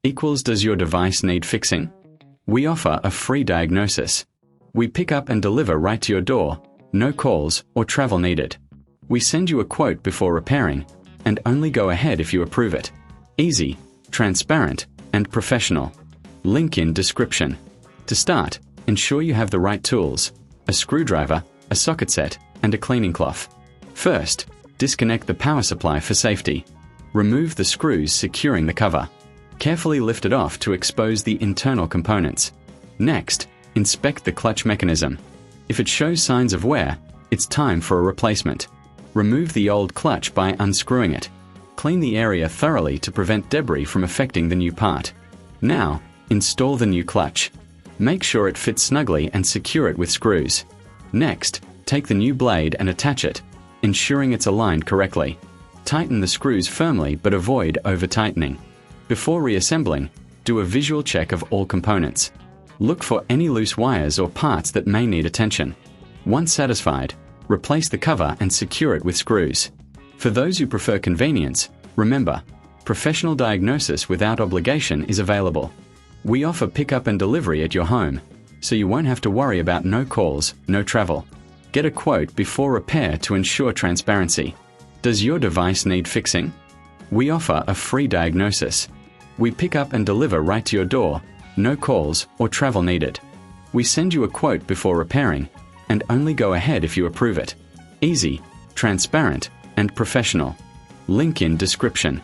equals does your device need fixing? We offer a free diagnosis. We pick up and deliver right to your door, no calls or travel needed. We send you a quote before repairing, and only go ahead if you approve it. Easy, transparent, and professional. Link in description. To start, ensure you have the right tools: a screwdriver, a socket set, and a cleaning cloth. First, disconnect the power supply for safety. Remove the screws securing the cover. Carefully lift it off to expose the internal components. Next, inspect the clutch mechanism. If it shows signs of wear, it's time for a replacement. Remove the old clutch by unscrewing it. Clean the area thoroughly to prevent debris from affecting the new part. Now, install the new clutch. Make sure it fits snugly and secure it with screws. Next, take the new blade and attach it, ensuring it's aligned correctly. Tighten the screws firmly but avoid over-tightening. Before reassembling, do a visual check of all components. Look for any loose wires or parts that may need attention. Once satisfied, replace the cover and secure it with screws. For those who prefer convenience, remember, professional diagnosis without obligation is available. We offer pickup and delivery at your home, so you won't have to worry about no calls, no travel. Get a quote before repair to ensure transparency. Does your device need fixing? We offer a free diagnosis. We pick up and deliver right to your door, no calls or travel needed. We send you a quote before repairing, and only go ahead if you approve it. Easy, transparent, and professional. Link in description.